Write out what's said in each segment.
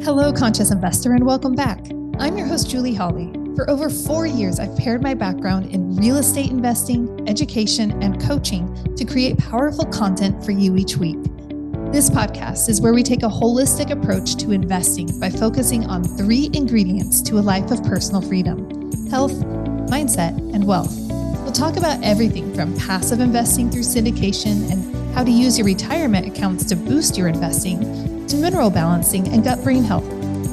Hello, conscious investor, and welcome back. I'm your host, Julie Hawley. For over 4 years, I've paired my background in real estate investing, education, and coaching to create powerful content for you each week. This podcast is where we take a holistic approach to investing by focusing on 3 ingredients to a life of personal freedom: health, mindset, and wealth. We'll talk about everything from passive investing through syndication and how to use your retirement accounts to boost your investing, to mineral balancing and gut-brain health,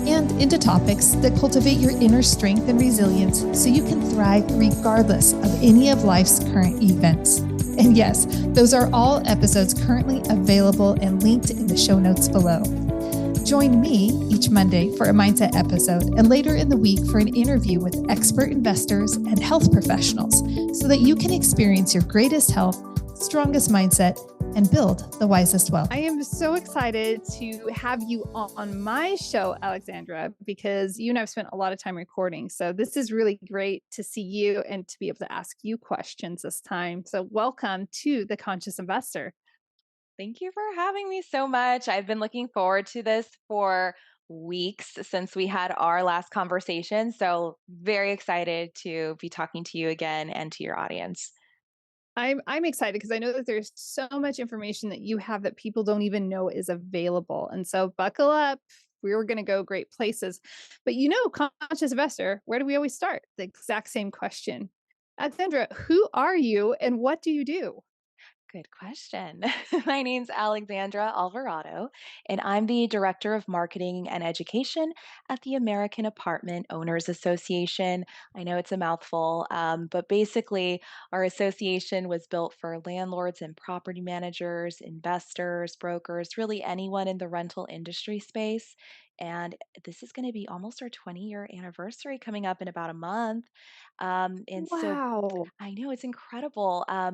and into topics that cultivate your inner strength and resilience so you can thrive regardless of any of life's current events. And yes, those are all episodes currently available and linked in the show notes below. Join me each Monday for a mindset episode and later in the week for an interview with expert investors and health professionals so that you can experience your greatest health, strongest mindset, and build the wisest wealth. I am so excited to have you on my show, Alexandra, because you and I've spent a lot of time recording. So this is really great to see you and to be able to ask you questions this time. So welcome to The Conscious Investor. Thank you for having me so much. I've been looking forward to this for weeks since we had our last conversation. So, very excited to be talking to you again and to your audience. I'm excited because I know that there's so much information that you have that people don't even know is available. And so buckle up. We're going to go great places. But conscious investor, where do we always start? The exact same question. Alexandra, who are you and what do you do? Good question. My name's Alexandra Alvarado, and I'm the Director of Marketing and Education at the American Apartment Owners Association. I know it's a mouthful, but basically, our association was built for landlords and property managers, investors, brokers, really anyone in the rental industry space. And this is going to be almost our 20-year anniversary coming up in about a month. And so Wow. I know it's incredible. I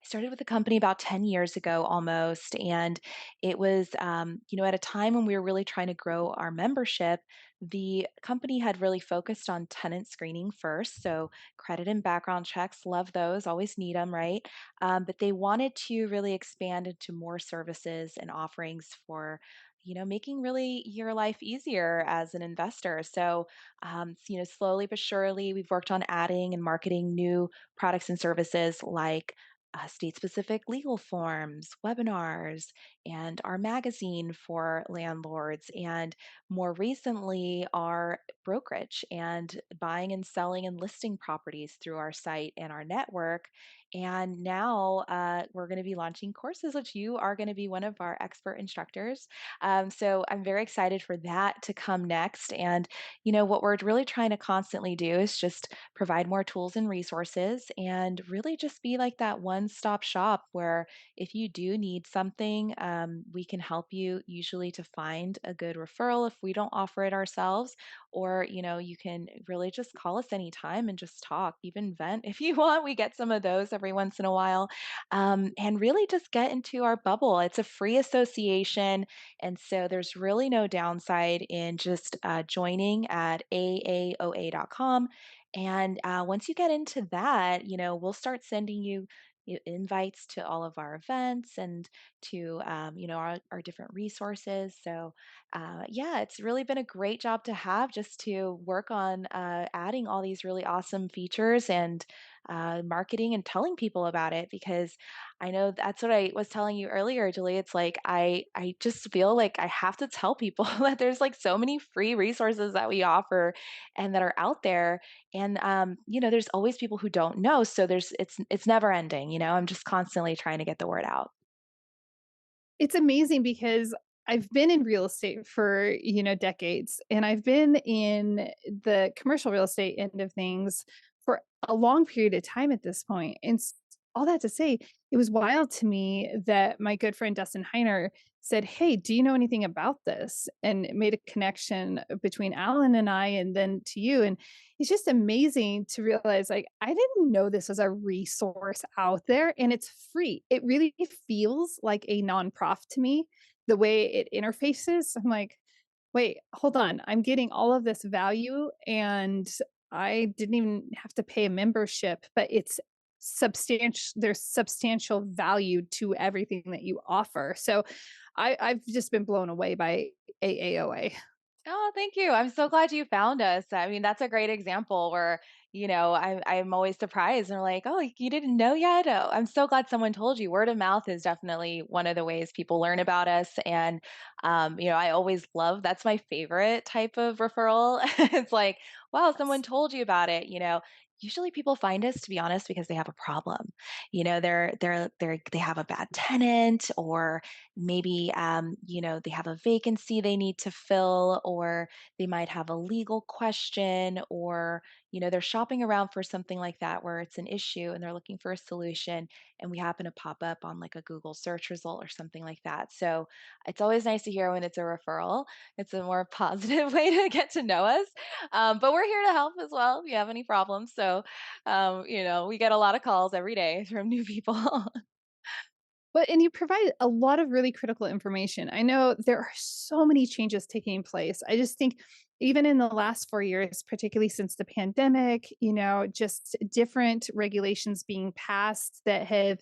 started with the company about 10 years ago almost. And it was, at a time when we were really trying to grow our membership. The company had really focused on tenant screening first. So, credit and background checks, love those, always need them, right? But they wanted to really expand into more services and offerings for. Making really your life easier as an investor. So, slowly but surely, we've worked on adding and marketing new products and services like state specific legal forms, webinars, and our magazine for landlords. And more recently, our brokerage and buying and selling and listing properties through our site and our network. And now we're going to be launching courses, which you are going to be one of our expert instructors. So I'm very excited for that to come next. And, what we're really trying to constantly do is just provide more tools and resources and really just be like that one stop shop where if you do need something, we can help you usually to find a good referral if we don't offer it ourselves. Or, you can really just call us anytime and just talk, even vent if you want. We get some of those every once in a while. And really just get into our bubble. It's a free association. And so there's really no downside in just joining at aaoa.com. And once you get into that, we'll start sending you invites to all of our events and to, our different resources. So, yeah, it's really been a great job to have just to work on adding all these really awesome features and marketing and telling people about it because I know that's what I was telling you earlier, Julie. It's like I just feel like I have to tell people that there's like so many free resources that we offer and that are out there. And there's always people who don't know. So it's never ending, I'm just constantly trying to get the word out. It's amazing because I've been in real estate for, decades, and I've been in the commercial real estate end of things for a long period of time at this point. And all that to say, it was wild to me that my good friend Dustin Heiner said, "Hey, do you know anything about this?" And it made a connection between Alan and I, and then to you. And it's just amazing to realize, like, I didn't know this was a resource out there and it's free. It really feels like a nonprofit to me, the way it interfaces. I'm like, wait, hold on. I'm getting all of this value and I didn't even have to pay a membership, but it's substantial. There's substantial value to everything that you offer. So I've just been blown away by AAOA. Oh, thank you. I'm so glad you found us. I mean, that's a great example where, I'm always surprised and they're like, "Oh, you didn't know yet?" Oh, I'm so glad someone told you. Word of mouth is definitely one of the ways people learn about us. And, I always love that's my favorite type of referral. It's like, wow, someone Yes. told you about it. Usually people find us, to be honest, because they have a problem. They have a bad tenant, or maybe they have a vacancy they need to fill, or they might have a legal question, or they're shopping around for something like that where it's an issue and they're looking for a solution, and we happen to pop up on like a Google search result or something like that. So it's always nice to hear when it's a referral. It's a more positive way to get to know us. But we're here to help as well if you have any problems. So we get a lot of calls every day from new people. But and you provide a lot of really critical information. I know there are so many changes taking place. I just think even in the last 4 years, particularly since the pandemic, just different regulations being passed that have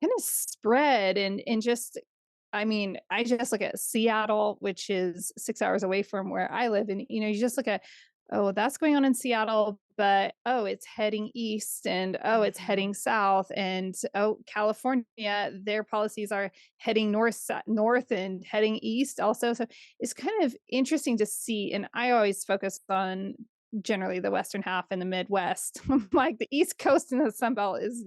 kind of spread and just I mean, I just look at Seattle, which is 6 hours away from where I live, and, you just look at, "Oh, that's going on in Seattle, but, oh, it's heading east, and, oh, it's Mhm. heading south, and, oh, California, their policies are heading north and heading east also." So, it's kind of interesting to see, and I always focus on generally the western half and the Midwest. Like, the East Coast and the Sun Belt is,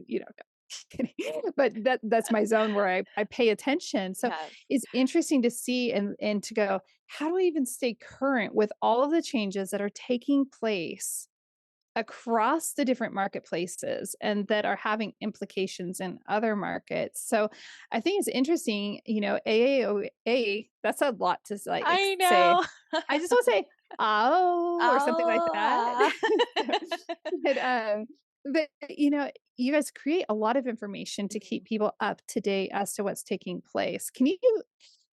kidding. But that's my zone where I pay attention. So Yes. it's interesting to see and to go, how do I even stay current with all of the changes that are taking place across the different marketplaces and that are having implications in other markets? So I think it's interesting, AAOA, that's a lot to like I say. know. I just want to say, oh, or something like Oh, that. but you guys create a lot of information to keep Mhm. people up to date as to what's taking place. Can you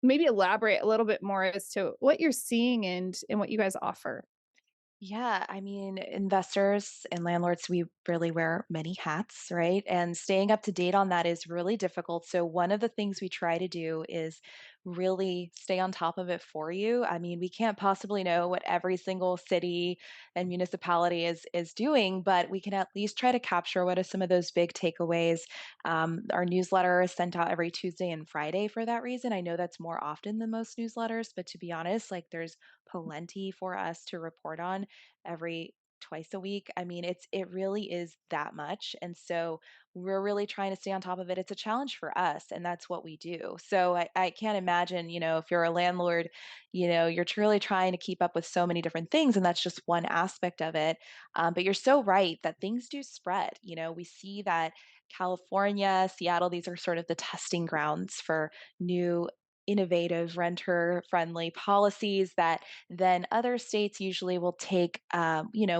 maybe elaborate a little bit more as to what you're seeing and what you guys offer? Yeah, I mean, investors and landlords, we really wear many hats, right? And staying up to date on that is really difficult. So, one of the things we try to do is really stay on top of it for you. I mean, we can't possibly know what every single city and municipality is doing, but we can at least try to capture what are some of those big takeaways. Our newsletter is sent out every Tuesday and Friday for that reason. I know that's more often than most newsletters, but to be honest, like there's plenty for us to report on every twice a week. I mean, it really is that much. And so we're really trying to stay on top of it. It's a challenge for us, and that's what we do. So I can't imagine, if you're a landlord, you're truly trying to keep up with so many different things, and that's just one aspect of it. But you're so right that things do spread. We see that California, Seattle, these are sort of the testing grounds for new innovative renter friendly policies that then other states usually will take,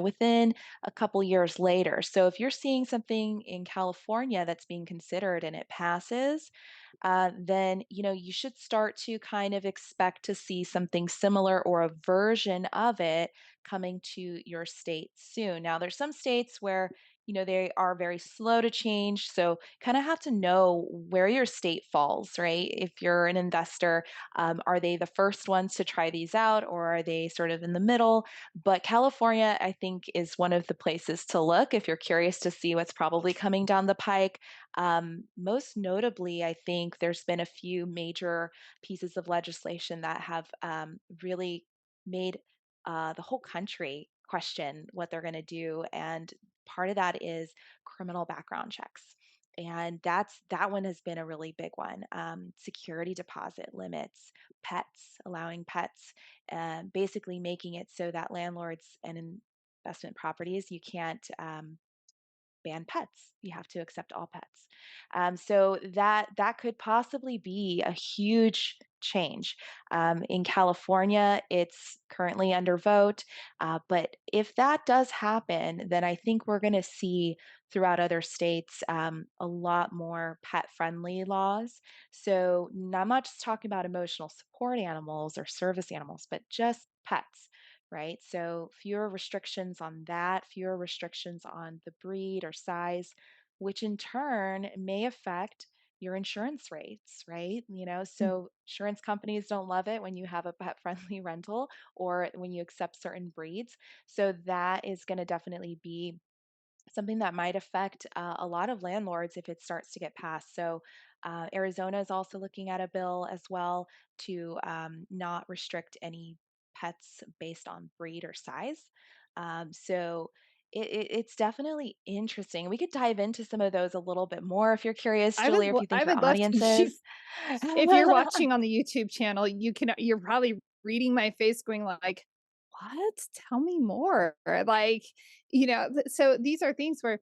within a couple years later. So if you're seeing something in California that's being considered and it passes, then you should start to kind of expect to see something similar or a version of it coming to your state soon. Now, there's some states where they are very slow to change, so kind of have to know where your state falls, right? If you're an investor, are they the first ones to try these out, or are they sort of in the middle? But California, I think, is one of the places to look if you're curious to see what's probably coming down the pike. Most notably, I think there's been a few major pieces of legislation that have really made the whole country question what they're going to do, and part of that is criminal background checks. And that one has been a really big one. Security deposit limits, pets, allowing pets, basically making it so that landlords and investment properties you can't ban pets. You have to accept all pets. So that could possibly be a huge change. In California, it's currently under vote, but if that does happen, then I think we're going to see throughout other states a lot more pet-friendly laws. So I'm not just talking about emotional support animals or service animals, but just pets, right? So fewer restrictions on that, fewer restrictions on the breed or size, which in turn may affect your insurance rates, right? Mm. So insurance companies don't love it when you have a pet friendly rental or when you accept certain breeds. So that is going to definitely be something that might affect a lot of landlords if it starts to get passed. So, Arizona is also looking at a bill as well to not restrict any pets based on breed or size. So, it's definitely interesting. We could dive into some of those a little bit more if you're curious, Julie, or if you I think your would love to. audience is. If you're watching on the YouTube channel, you're probably reading my face going like, "What? Tell me more." Like, so these are things where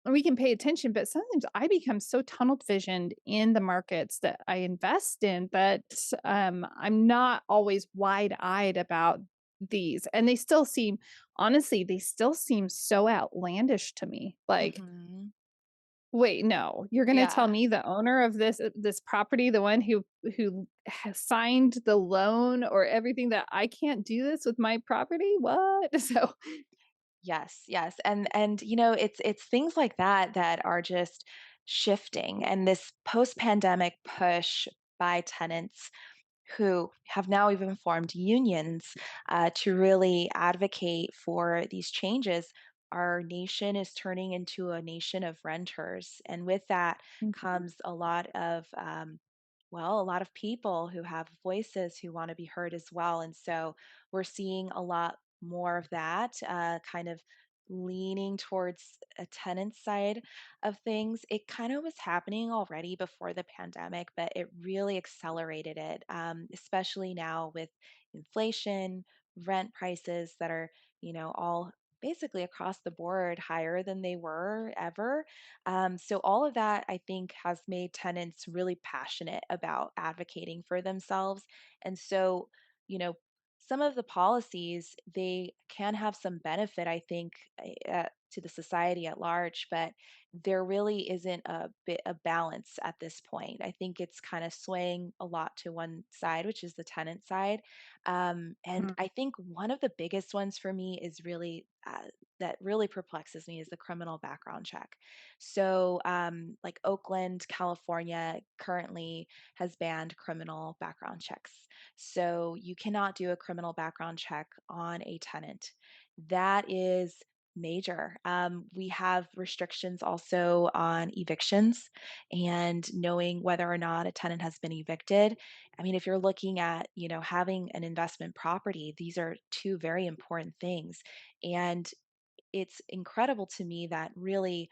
we can pay attention, but sometimes I become so tunnel visioned in the markets that I invest in that I'm not always wide-eyed about these. And they still seem so outlandish to me. Like, Mhm. wait, no. You're gonna tell Yeah. me the owner of this property, the one who has signed the loan or everything, that I can't do this with my property? What? So Yes, yes. And it's things like that that are just shifting, and this post-pandemic push by tenants who have now even formed unions to really advocate for these changes. Our nation is turning into a nation of renters. And with that Mhm. comes a lot of, well, a lot of people who have voices who want to be heard as well. And so we're seeing a lot more of that kind of leaning towards a tenant side of things. It kind of was happening already before the pandemic, but it really accelerated it, especially now with inflation, rent prices that are, all basically across the board higher than they were ever. So, all of that, I think, has made tenants really passionate about advocating for themselves. And so, you know, some of the policies they can have some benefit, I think, to the society at large, but there really isn't a bit of balance at this point. I think it's kind of swaying a lot to one side, which is the tenant side. And Mm. I think one of the biggest ones for me is really that really perplexes me is the criminal background check. So, like Oakland, California, currently has banned criminal background checks. So you cannot do a criminal background check on a tenant. That is major. We have restrictions also on evictions and knowing whether or not a tenant has been evicted. I mean, if you're looking at, having an investment property, these are two very important things. And it's incredible to me that really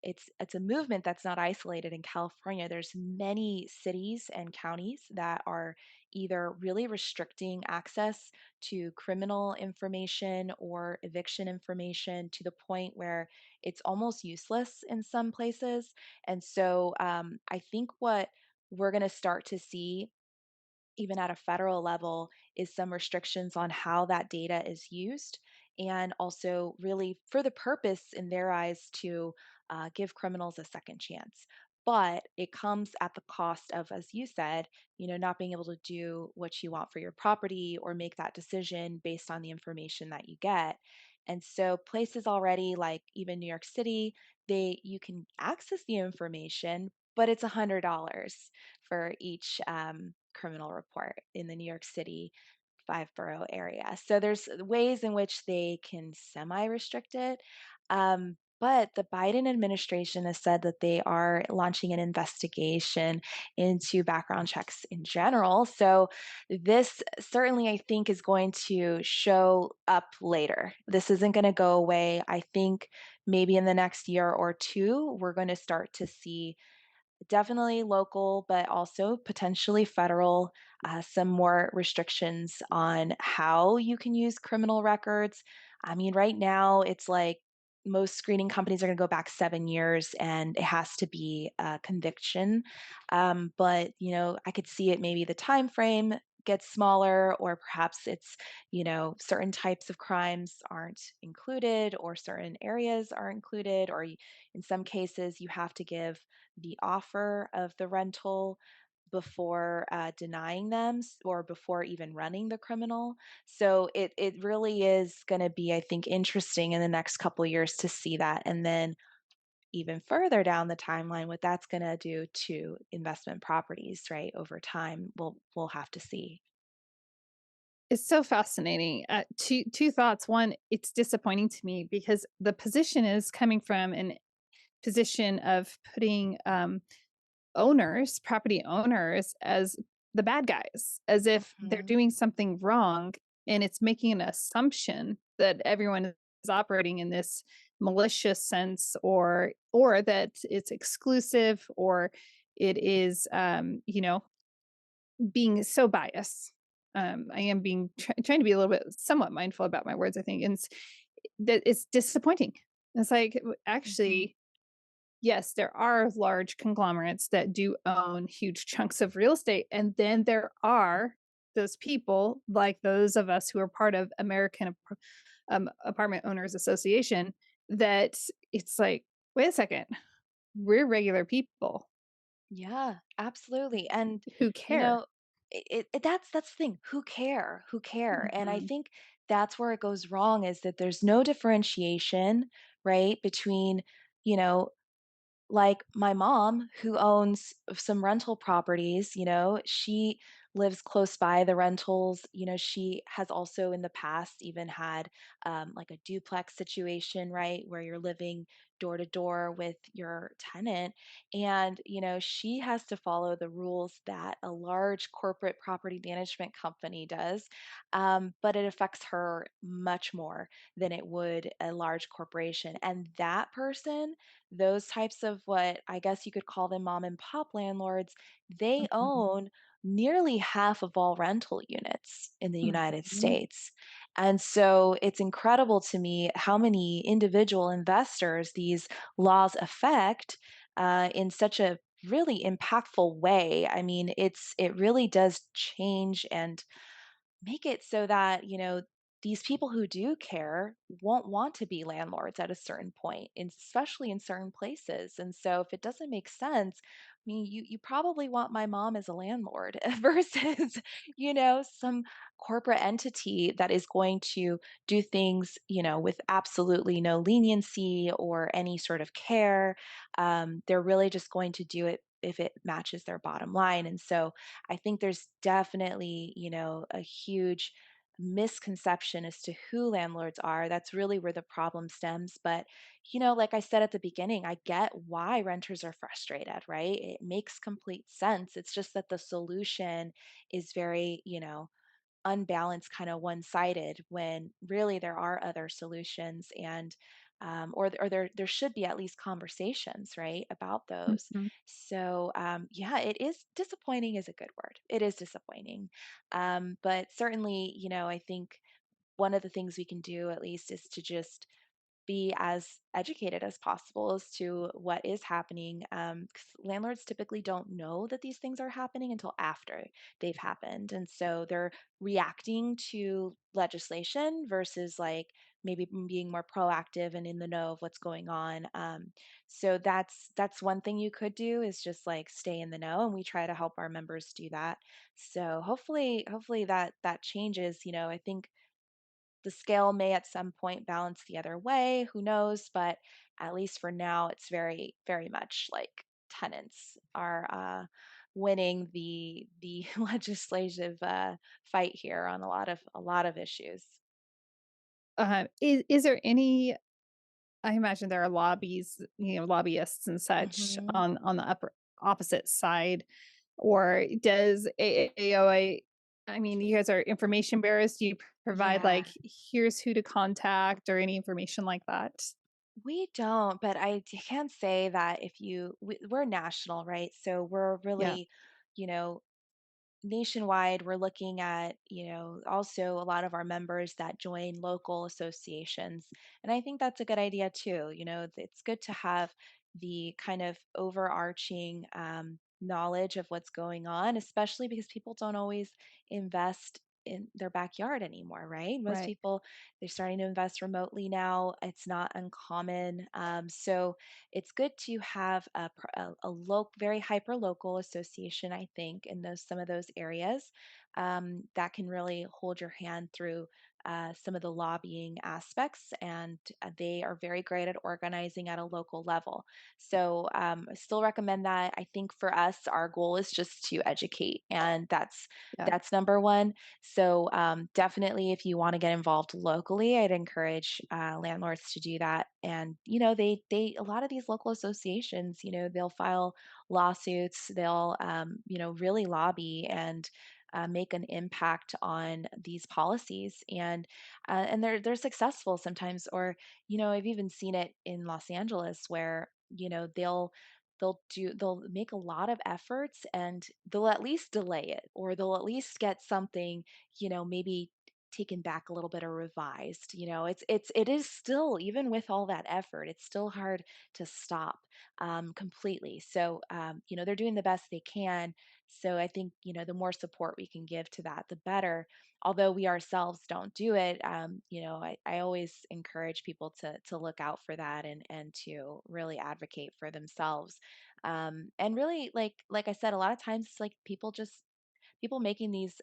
it's a movement that's not isolated in California. There's many cities and counties that are either really restricting access to criminal information or eviction information to the point where it's almost useless in some places. And so I think what we're going to start to see even at a federal level, is some restrictions on how that data is used, and also really for the purpose in their eyes to give criminals a second chance. But it comes at the cost of, as you said, not being able to do what you want for your property or make that decision based on the information that you get. And so places already like even New York City, they you can access the information, but it's $100 for each criminal report in the New York City five borough area. So there's ways in which they can semi restrict it. But the Biden administration has said that they are launching an investigation into background checks in general. So this certainly, I think, is going to show up later. This isn't going to go away. I think maybe in the next year or two, we're going to start to see definitely local, but also potentially federal, some more restrictions on how you can use criminal records. I mean, right now, it's like most screening companies are going to go back 7 years and it has to be a conviction. But, I could see it maybe the time frame gets smaller, or perhaps it's, certain types of crimes aren't included, or certain areas are included, or in some cases, you have to give the offer of the rental before denying them or before even running the criminal. So it really is going to be, I think, interesting in the next couple years to see that. And then even further down the timeline, what that's going to do to investment properties, right, over time, we'll have to see. It's so fascinating. Two thoughts. One, it's disappointing to me because the position is coming from an position of putting owners, property owners, as the bad guys, as if they're Mhm. doing something wrong, and it's making an assumption that everyone is operating in this malicious sense, or that it's exclusive, or it is, being so biased. I am trying to be a little bit somewhat mindful about my words, I think, and that it's disappointing. It's like, Mhm. actually, yes, there are large conglomerates that do own huge chunks of real estate, and then there are those people, like those of us who are part of Apartment Owners Association, that it's like, wait a second, we're regular people Yeah, absolutely. And who you care. know, that's the thing. Who care? Who care? And I Mhm, think that's where it goes wrong is that there's no differentiation, right, between, you know, like my mom who owns some rental properties, she lives close by the rentals. She has also in the past even had like a duplex situation, right, where you're living door to door with your tenant. And, she has to follow the rules that a large corporate property management company does. But it affects her much more than it would a large corporation. And that person, those types of what I guess you could call them mom and pop landlords, they mhm, own nearly half of all rental units in the United mhm, States. And so it's incredible to me how many individual investors these laws affect in such a really impactful way. I mean, it really does change and make it so that, these people who do care won't want to be landlords at a certain point, and especially in certain places. And so if it doesn't make sense, I mean, you probably want my mom as a landlord versus, some corporate entity that is going to do things, with absolutely no leniency or any sort of care. They're really just going to do it if it matches their bottom line. And so I think there's definitely, a huge misconception as to who landlords are. That's really where the problem stems. But, like I said at the beginning, I get why renters are frustrated, right? It makes complete sense. It's just that the solution is very, unbalanced, kind of one-sided, when really there are other solutions. And or there should be at least conversations, right, about those. mhm. So yeah, it is disappointing is a good word. It is disappointing, but certainly, I think one of the things we can do at least is to just be as educated as possible as to what is happening. 'Cause landlords typically don't know that these things are happening until after they've happened. And so they're reacting to legislation versus like maybe being more proactive and in the know of what's going on. So that's one thing you could do is just like stay in the know, and we try to help our members do that. So hopefully that changes. I think the scale may at some point balance the other way, who knows? But at least for now, it's very, very much like tenants are winning the legislative fight here on a lot of issues. Is there any, I imagine there are lobbyists and such Hmm. on the upper opposite side, or does AAOA, I mean, you guys are information bearers, do you provide, Yeah. like, here's who to contact or any information like that? We don't, but can say that if we're national, right? So we're Yeah, really, you know, nationwide. We're looking at, also a lot of our members that join local associations. And I think that's a good idea too. It's good to have the kind of overarching knowledge of what's going on, especially because people don't always invest in their backyard anymore, right? Most right. people, they're starting to invest remotely now. It's not uncommon. So it's good to have a very hyper local association, I think, in those some of those areas. that can really hold your hand through some of the lobbying aspects, and they are very great at organizing at a local level. So I still recommend that. I think for us, our goal is just to educate, and Yeah. that's number one. So definitely, if you want to get involved locally, I'd encourage landlords to do that. And they a lot of these local associations, they'll file lawsuits, they'll really lobby and make an impact on these policies, and they're successful sometimes. Or I've even seen it in Los Angeles where they'll make a lot of efforts, and they'll at least delay it, or they'll at least get something maybe taken back a little bit or revised. It is still, even with all that effort, it's still hard to stop completely. So they're doing the best they can. So I think, the more support we can give to that, the better. Although we ourselves don't do it, I always encourage people to look out for that, and to really advocate for themselves. And really, like I said, a lot of times it's like people making these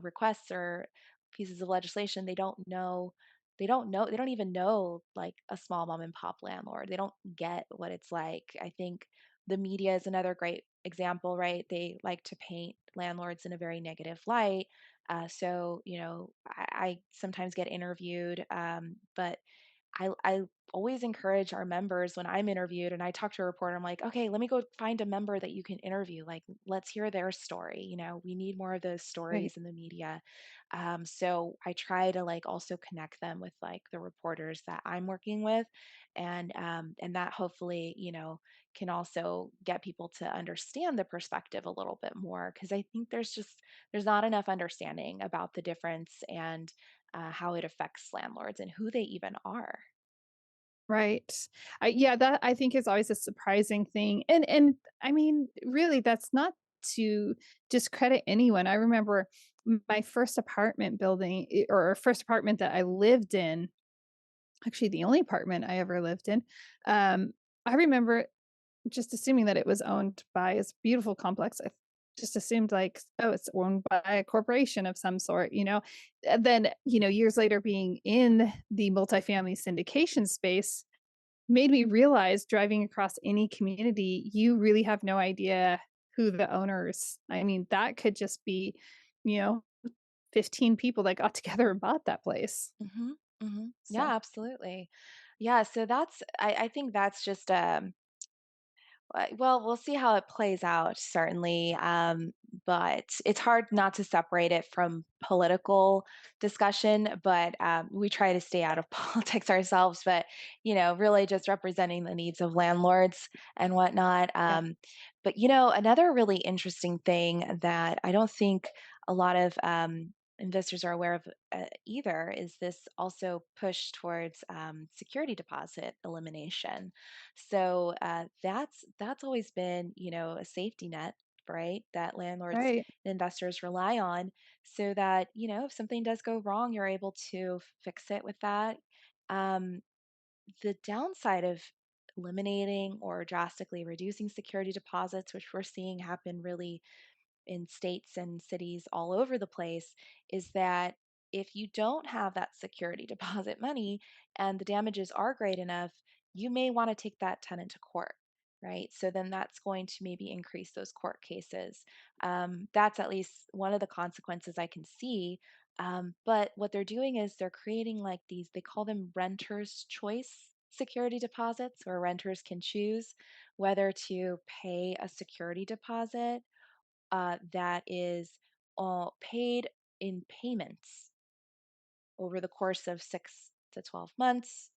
requests or pieces of legislation. They don't even know, like, a small mom and pop landlord. They don't get what it's like. I think the media is another great example, right? They like to paint landlords in a very negative light. So I sometimes get interviewed, but I always encourage our members when I'm interviewed and I talk to a reporter, I'm like, okay, let me go find a member that you can interview. Like, let's hear their story. We need more of those Right. stories in the media. So I try to, like, also connect them with, like, the reporters that I'm working with, and that hopefully can also get people to understand the perspective a little bit more, because I think there's not enough understanding about the difference, and how it affects landlords and who they even are. Right. Yeah, that I think is always a surprising thing. And I mean, really that's not to discredit anyone. I remember my first apartment building or first apartment that I lived in, actually the only apartment I ever lived in. Um I remember just assuming that it was owned by this beautiful complex. I just assumed like, oh, it's owned by a corporation of some sort. And then, years later being in the multifamily syndication space made me realize driving across any community, you really have no idea who the owners. I mean, that could just be, you know, 15 people that got together and bought that place. Hmm. Hmm. So, Yeah, absolutely. Yeah, so I think that's just well, we'll see how it plays out, certainly. But it's hard not to separate it from political discussion. But we try to stay out of politics ourselves. But really just representing the needs of landlords and whatnot. yeah, But another really interesting thing that I don't think a lot of investors are aware of either is this also push towards security deposit elimination. So that's always been, a safety net, right? That landlords right. and investors rely on, so that if something does go wrong, you're able to fix it with that. Um, the downside of eliminating or drastically reducing security deposits, which we're seeing happen really in states and cities all over the place, is that if you don't have that security deposit money and the damages are great enough, you may want to take that tenant to court. Right. So then that's going to maybe increase those court cases. That's at least one of the consequences I can see. But what they're doing is they're creating, like, these, they call them renter's choice security deposits, where renters can choose whether to pay a security deposit that is paid in payments over the course of 6 to 12 months,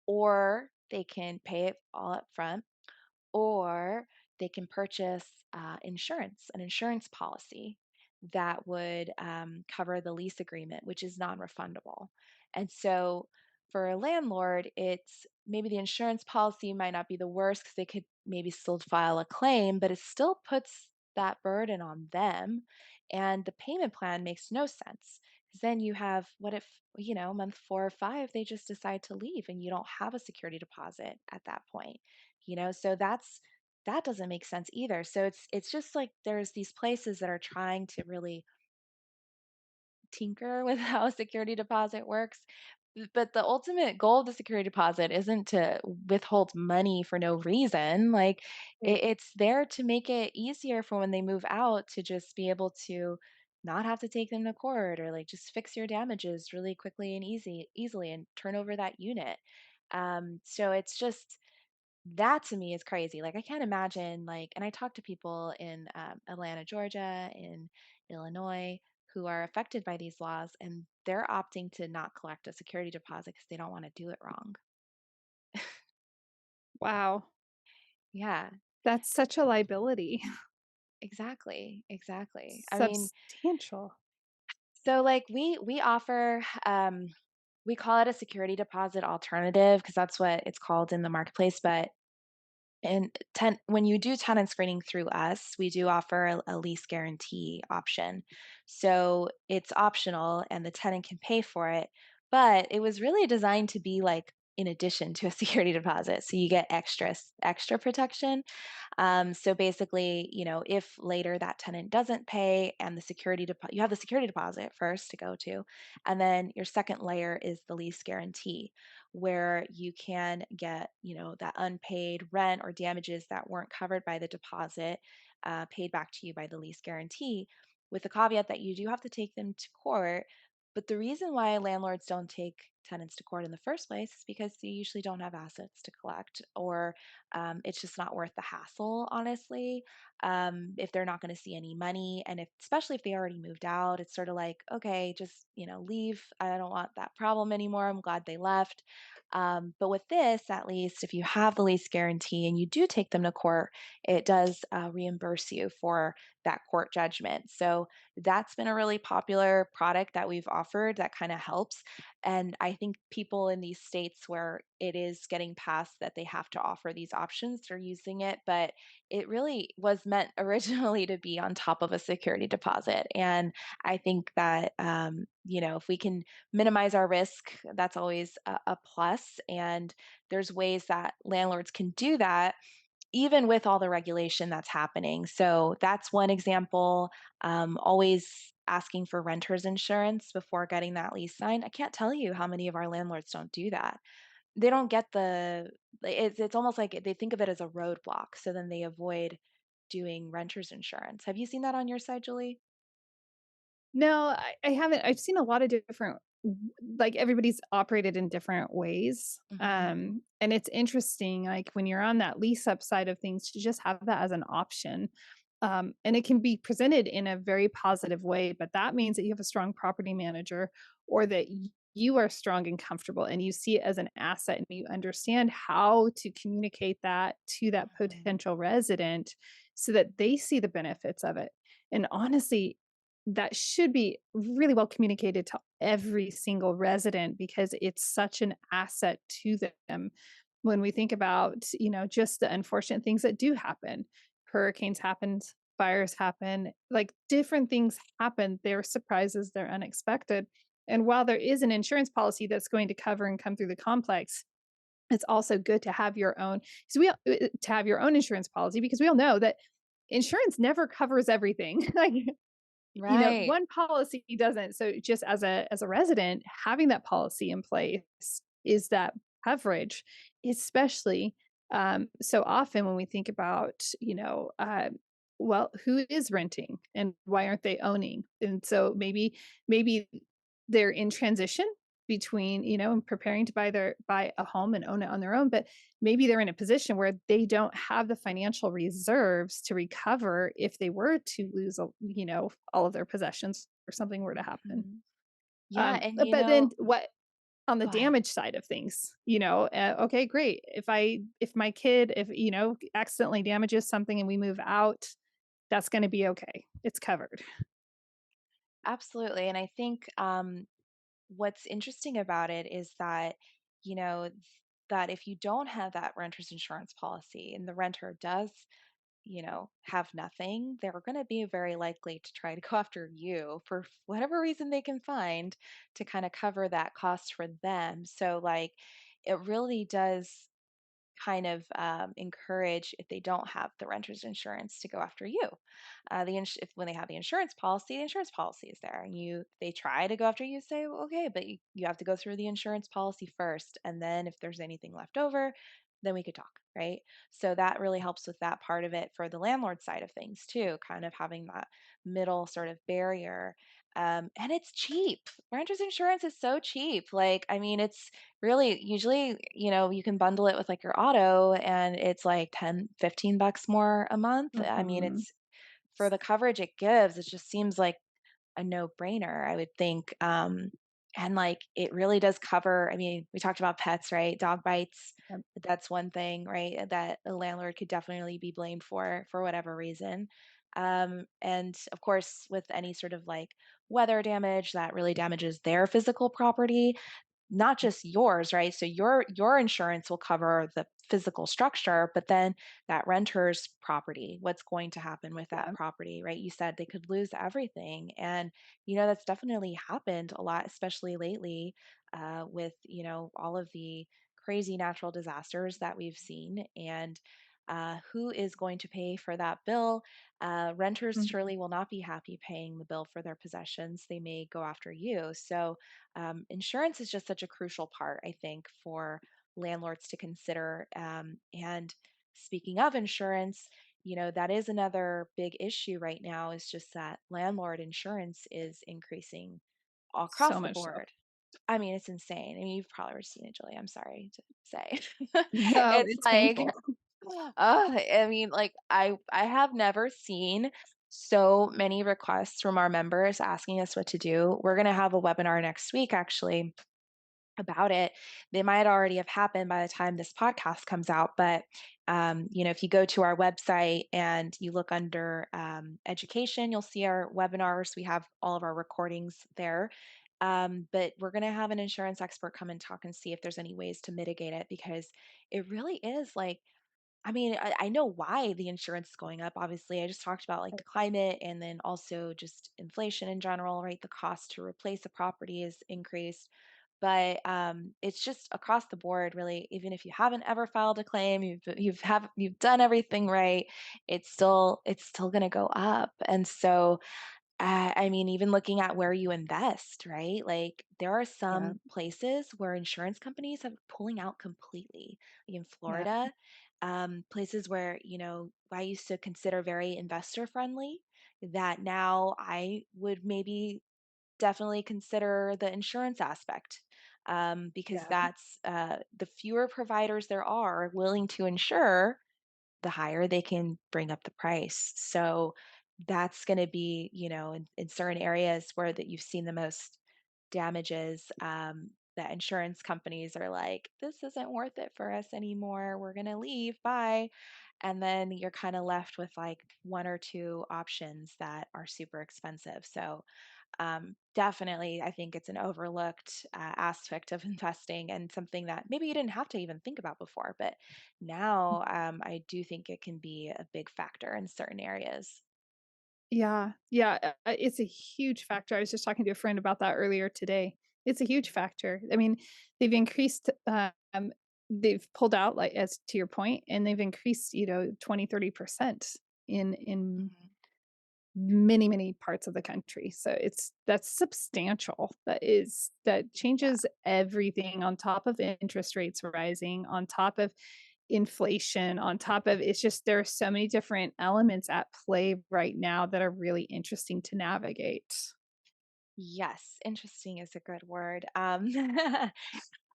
or they can pay it all up front, or they can purchase an insurance policy that would cover the lease agreement, which is non refundable. And so for a landlord, it's maybe the insurance policy might not be the worst because they could maybe still file a claim, but it still puts that burden on them. And the payment plan makes no sense, because then you have, what if, month 4 or 5, they just decide to leave and you don't have a security deposit at that point? So that doesn't make sense either. So it's just like there's these places that are trying to really tinker with how a security deposit works. But the ultimate goal of the security deposit isn't to withhold money for no reason. Like Right. it's there to make it easier for when they move out to just be able to not have to take them to court or like just fix your damages really quickly and easily and turn over that unit. So it's just that to me is crazy. Like I can't imagine like, and I talk to people in Atlanta, Georgia, in Illinois who are affected by these laws, and they're opting to not collect a security deposit because they don't want to do it wrong. Wow. Yeah, That's such a liability. exactly, exactly. I mean, Substantial. so like we offer we call it a security deposit alternative because that's what it's called in the marketplace, but when you do tenant screening through us, we do offer a lease guarantee option. So it's optional and the tenant can pay for it, but it was really designed to be like in addition to a security deposit. So you get extra protection. So basically, if later that tenant doesn't pay and the security deposit, you have the security deposit first to go to, and then your second layer is the lease guarantee, where you can get, that unpaid rent or damages that weren't covered by the deposit paid back to you by the lease guarantee, with the caveat that you do have to take them to court. But the reason why landlords don't take tenants to court in the first place is because they usually don't have assets to collect, or it's just not worth the hassle, honestly. If they're not going to see any money, and especially if they already moved out, it's sort of like, okay, just leave. I don't want that problem anymore. I'm glad they left. But with this, at least, if you have the lease guarantee and you do take them to court, it does reimburse you for that court judgment. So that's been a really popular product that we've offered that kind of helps. And I think people in these states where it is getting passed that they have to offer these options are using it. But it really was meant originally to be on top of a security deposit. And I think that, if we can minimize our risk, that's always a plus. And there's ways that landlords can do that even with all the regulation that's happening. So that's one example. Always asking for renter's insurance before getting that lease signed. I can't tell you how many of our landlords don't do that. They don't get it's almost like they think of it as a roadblock. So then they avoid doing renter's insurance. Have you seen that on your side, Julie? No, I haven't. I've seen a lot of different, like everybody's operated in different ways. Hmm. And it's interesting, like when you're on that lease up side of things, to just have that as an option. And it can be presented in a very positive way, but that means that you have a strong property manager, or that you are strong and comfortable and you see it as an asset and you understand how to communicate that to that Hmm. potential resident so that they see the benefits of it. And honestly, that should be really well communicated to every single resident because it's such an asset to them. When we think about, just the unfortunate things that do happen, hurricanes happen, fires happen, like different things happen. They're surprises, they're unexpected. And while there is an insurance policy that's going to cover and come through the complex, it's also good to have your own, so to have your own insurance policy, because we all know that insurance never covers everything. Like, Right. one policy doesn't. So just as a resident, having that policy in place is that coverage, especially so often when we think about, well, who is renting and why aren't they owning? And so maybe they're in transition between, and preparing to buy a home and own it on their own, but maybe they're in a position where they don't have the financial reserves to recover if they were to lose, all of their possessions or something were to happen. Hmm. Yeah. And, But then what on the go ahead. damage side of things, okay, great. If my kid, if, accidentally damages something and we move out, that's going to be okay. It's covered. Absolutely. And I think what's interesting about it is that, you know, th- that if you don't have that renter's insurance policy and the renter does, have nothing, they're going to be very likely to try to go after you for whatever reason they can find to kind of cover that cost for them. So, like, it really does kind of encourage, if they don't have the renter's insurance, to go after you. If when they have the insurance policy is there, and they try to go after you, say, "Well, okay, but you have to go through the insurance policy first, and then if there's anything left over, then we could talk," right? So that really helps with that part of it for the landlord side of things too, kind of having that middle sort of barrier. And it's cheap. Renter's insurance is so cheap. Like, I mean, it's really usually, you can bundle it with like your auto and it's like 10, $15 more a month. I mean, Mhm. it's for the coverage it gives, it just seems like a no-brainer, I would think. And like it really does cover, I mean, we talked about pets, right? Dog bites. Yep. That's one thing, right? That a landlord could definitely be blamed for whatever reason. And of course, with any sort of like weather damage that really damages their physical property, not just yours, right? So your insurance will cover the physical structure, but then that renter's property, what's going to happen with that Yeah. property, right? You said they could lose everything, and that's definitely happened a lot, especially lately, with all of the crazy natural disasters that we've seen, and who is going to pay for that bill? Renters Mhm. surely will not be happy paying the bill for their possessions. They may go after you. So insurance is just such a crucial part, I think, for landlords to consider. And speaking of insurance, that is another big issue right now, is just that landlord insurance is increasing So across the much so. board. I mean, it's insane. I mean, you've probably already seen it, Julie. I'm sorry to say. No, It's it's like, painful. I mean, like I have never seen so many requests from our members asking us what to do. We're going to have a webinar next week, actually, about it. They might already have happened by the time this podcast comes out, but if you go to our website and you look under education, you'll see our webinars. We have all of our recordings there. But we're going to have an insurance expert come and talk and see if there's any ways to mitigate it, because it really is like, I mean, I know why the insurance is going up. Obviously, I just talked about like the climate, and then also just inflation in general, right? The cost to replace a property is increased. But it's just across the board, really. Even if you haven't ever filed a claim, you've done everything right, it's still going to go up. And so I mean, even looking at where you invest, right? Like there are Yeah. some places where insurance companies are pulling out completely, like in Yeah. Florida, places where, I used to consider very investor friendly, that now I would maybe definitely consider the insurance aspect, because Yeah. that's the fewer providers there are willing to insure, the higher they can bring up the price. So that's going to be, in certain areas where that you've seen the most damages, that insurance companies are like, this isn't worth it for us anymore. We're going to leave. Bye. And then you're kind of left with like one or two options that are super expensive. So definitely, I think it's an overlooked aspect of investing, and something that maybe you didn't have to even think about before. But now I do think it can be a big factor in certain areas. Yeah. Yeah. It's a huge factor. I was just talking to a friend about that earlier today. It's a huge factor. I mean, they've increased, they've pulled out, like, as to your point, and they've increased, 20, 30% in Mhm. many, many parts of the country. So that's substantial. That Yeah. changes everything, on top of interest rates rising, on top of inflation, on top of, it's just, there are so many different elements at play right now that are really interesting to navigate. Yes, interesting is a good word.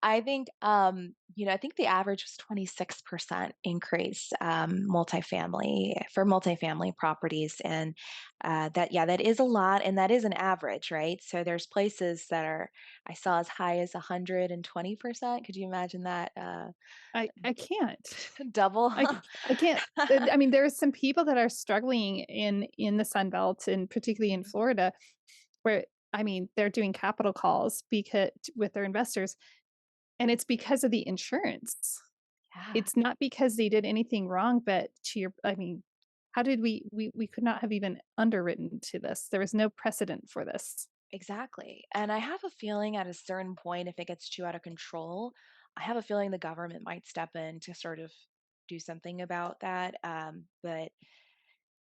I think, I think the average was 26% increase, multifamily properties. And that is a lot. And that is an average, right? So there's places that I saw as high as 120%. Could you imagine that? I can't. Double? I c I can't. I mean, there are some people that are struggling in the Sun Belt, and particularly in Mhm. Florida, where, I mean, they're doing capital calls because with their investors, and it's because of the insurance. Yeah. It's not because they did anything wrong, but to your, I mean, how did we could not have even underwritten to this. There was no precedent for this. Exactly. And I have a feeling at a certain point, if it gets too out of control, I have a feeling the government might step in to sort of do something about that. But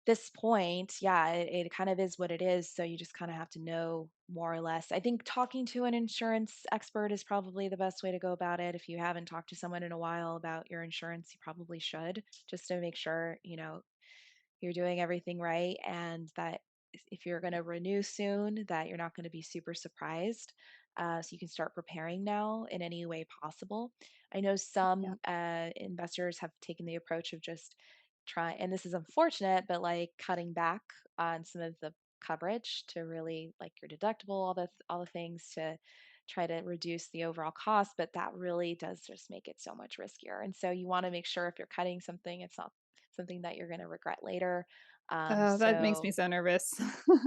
this point, yeah, it kind of is what it is. So you just kind of have to know more or less. I think talking to an insurance expert is probably the best way to go about it. If you haven't talked to someone in a while about your insurance, you probably should, just to make sure, you're doing everything right, and that if you're going to renew soon, that you're not going to be super surprised. So you can start preparing now in any way possible. I know Yeah. some investors have taken the approach of just try, and this is unfortunate, but like cutting back on some of the coverage to really like your deductible, all the things to try to reduce the overall cost, but that really does just make it so much riskier. And so you want to make sure if you're cutting something, it's not something that you're going to regret later. Oh, that makes So me so nervous.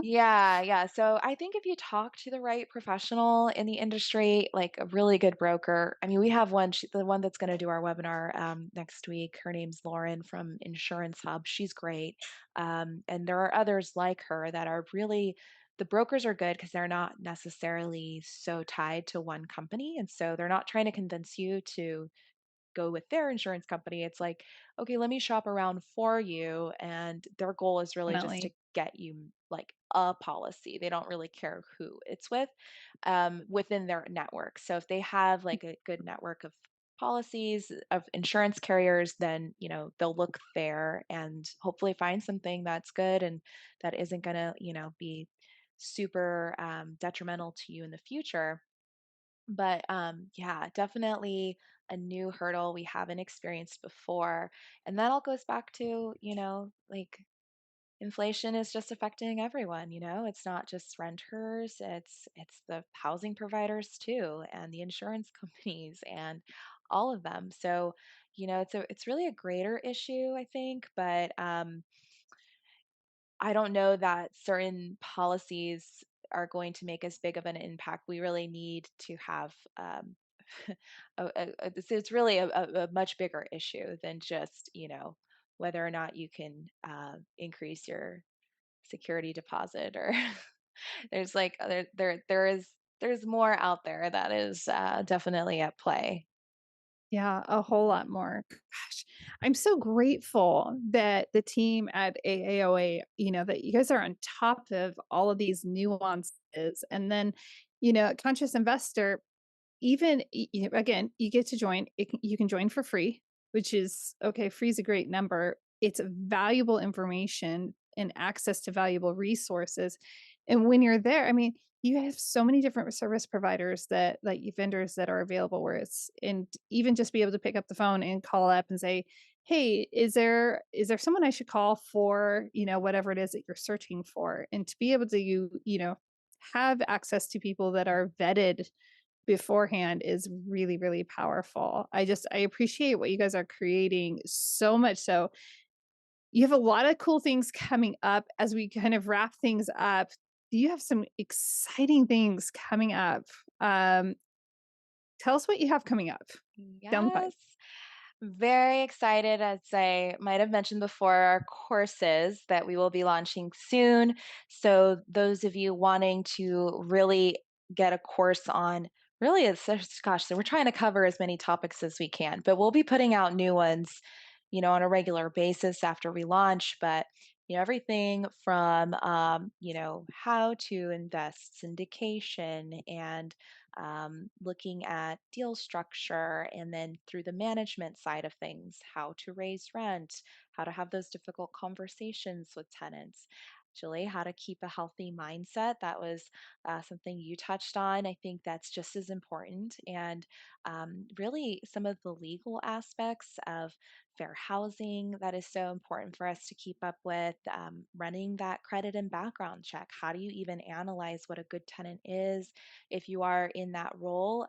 yeah, yeah. So I think if you talk to the right professional in the industry, like a really good broker, I mean, we have one, the one that's going to do our webinar next week. Her name's Lauren from Insurance Hub. She's great. And there are others like her that are really, the brokers are good because they're not necessarily so tied to one company. And so they're not trying to convince you to go with their insurance company. It's like, okay, let me shop around for you. And their goal is really just to Definitely. get you like a policy. They don't really care who it's with within their network. So if they have like a good network of policies of insurance carriers, then they'll look there and hopefully find something that's good and that isn't going to be super detrimental to you in the future. But yeah, definitely a new hurdle we haven't experienced before. And that all goes back to, like inflation is just affecting everyone, It's not just renters, it's the housing providers too, and the insurance companies and all of them. So, it's really a greater issue, I think, but I don't know that certain policies are going to make as big of an impact. We really need to have it's really a much bigger issue than just whether or not you can increase your security deposit or there's like there's more out there that is definitely at play. Yeah, a whole lot more. Gosh, I'm so grateful that the team at AAOA, that you guys are on top of all of these nuances. And then, conscious investor, even again, you get to join. You can join for free, which is okay. Free is a great number. It's valuable information and access to valuable resources. And when you're there, I mean, you have so many different service providers that like vendors that are available where it's and even just be able to pick up the phone and call up and say, hey, is there someone I should call for, whatever it is that you're searching for? And to be able to have access to people that are vetted beforehand is really, really powerful. I appreciate what you guys are creating so much so. You have a lot of cool things coming up as we kind of wrap things up. Do you have some exciting things coming up? Um, Tell us what you have coming up down the pipe. Yes. Very excited, as I might have mentioned before, our courses that we will be launching soon. So, those of you wanting to really get a course on really, gosh, so we're trying to cover as many topics as we can, but we'll be putting out new ones, on a regular basis after we launch. But, everything from, how to invest, syndication, and looking at deal structure, and then through the management side of things, how to raise rent, how to have those difficult conversations with tenants. Julie, how to keep a healthy mindset. That was something you touched on. I think that's just as important. And really, some of the legal aspects of fair housing that is so important for us to keep up with, running that credit and background check. How do you even analyze what a good tenant is if you are in that role?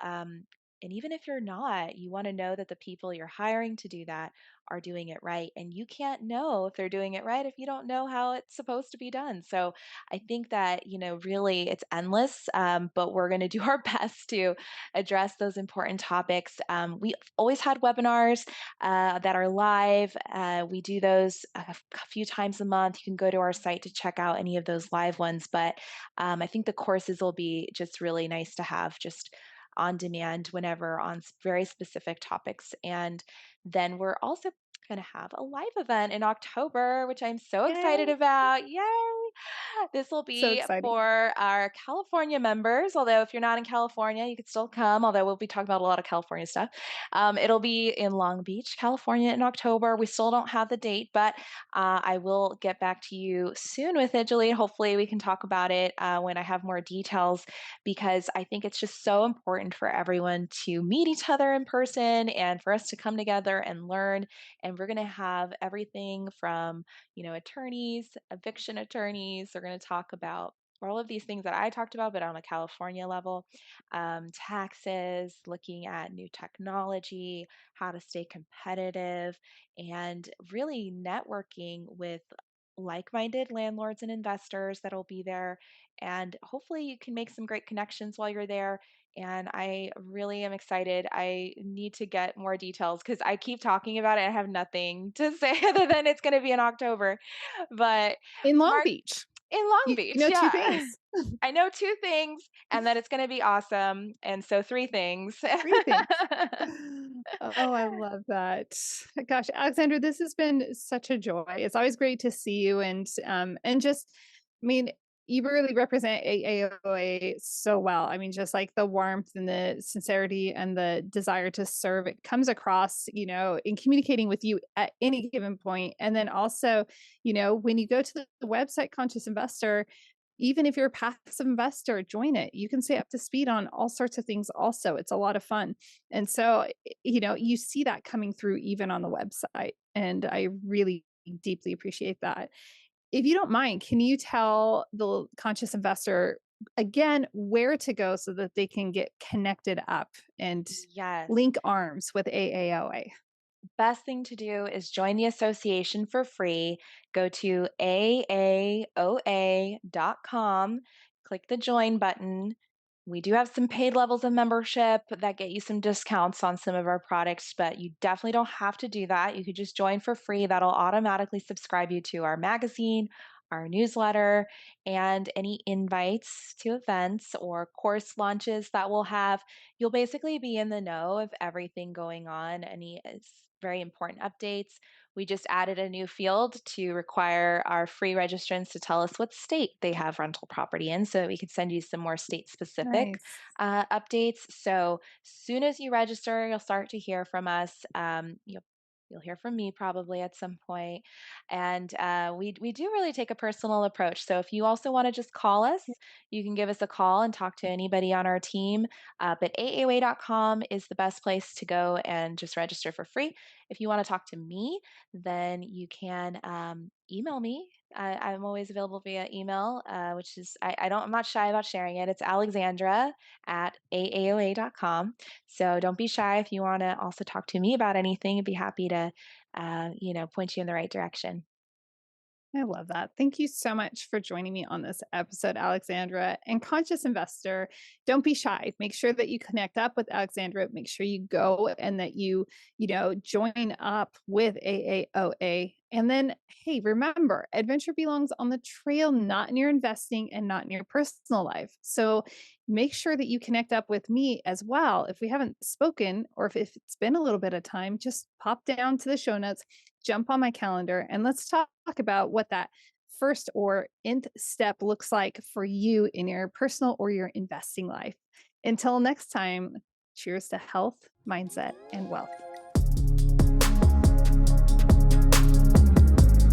And even if you're not, you want to know that the people you're hiring to do that are doing it right. And you can't know if they're doing it right if you don't know how it's supposed to be done. So I think that, really it's endless, but we're going to do our best to address those important topics. We've always had webinars that are live. We do those a few times a month. You can go to our site to check out any of those live ones. But I think the courses will be just really nice to have just on demand whenever on very specific topics. And then we're also going to have a live event in October, which I'm so excited Yay. about. Yay! This will So be exciting. for our California members, although if you're not in California, you could still come, although we'll be talking about a lot of California stuff. It'll be in Long Beach, California in October. We still don't have the date, but I will get back to you soon with it, Julie. Hopefully, we can talk about it when I have more details, because I think it's just so important for everyone to meet each other in person and for us to come together and learn. And we're going to have everything from, attorneys, eviction attorneys. They're going to talk about all of these things that I talked about, but on a California level, taxes, looking at new technology, how to stay competitive, and really networking with like minded landlords and investors that'll be there. And hopefully, you can make some great connections while you're there. And I really am excited. I need to get more details because I keep talking about it. I have nothing to say other than it's going to be in October. But In Long mark Beach, in Long you Beach, know two yeah. things, I know 2 things, and that it's gonna be awesome, and so 3 things. three things. Oh, I love that. Gosh, Alexandra, this has been such a joy. It's always great to see you and just I mean, you really represent AAOA so well. I mean, just like the warmth and the sincerity and the desire to serve, it comes across, in communicating with you at any given point. And then also, when you go to the website Conscious Investor, even if you're a passive investor, join it. You can stay up to speed on all sorts of things also. It's a lot of fun. And so, you see that coming through even on the website. And I really deeply appreciate that. If you don't mind, can you tell the conscious investor again where to go so that they can get connected up and Yes. link arms with AAOA? Best thing to do is join the association for free. Go to aaoa.com, click the join button. We do have some paid levels of membership that get you some discounts on some of our products, but you definitely don't have to do that. You could just join for free. That'll automatically subscribe you to our magazine, our newsletter, and any invites to events or course launches that we'll have. You'll basically be in the know of everything going on, any very important updates. We just added a new field to require our free registrants to tell us what state they have rental property in so that we could send you some more state specific Nice. updates. So, soon as you register, you'll start to hear from us. You'll hear from me probably at some point, and we do really take a personal approach. So if you also want to just call us, you can give us a call and talk to anybody on our team. But aaoa.com is the best place to go and just register for free. If you want to talk to me, then you can email me. I'm always available via email, which is I'm not shy about sharing it. It's Alexandra at aaoa.com. So don't be shy if you want to also talk to me about anything. I'd be happy to, point you in the right direction. I love that. Thank you so much for joining me on this episode, Alexandra. And Conscious Investor, don't be shy. Make sure that you connect up with Alexandra. Make sure you go and that you join up with AAOA. And then, hey, remember, adventure belongs on the trail, not in your investing and not in your personal life. So make sure that you connect up with me as well. If we haven't spoken or if it's been a little bit of time, just pop down to the show notes, jump on my calendar, and let's talk about what that first or nth step looks like for you in your personal or your investing life. Until next time, cheers to health, mindset, and wealth.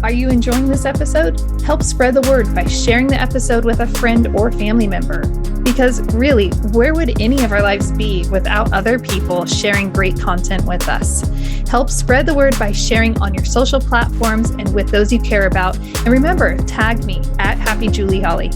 Are you enjoying this episode? Help spread the word by sharing the episode with a friend or family member. Because really, where would any of our lives be without other people sharing great content with us? Help spread the word by sharing on your social platforms and with those you care about. And remember, tag me at Happy Julie Holly.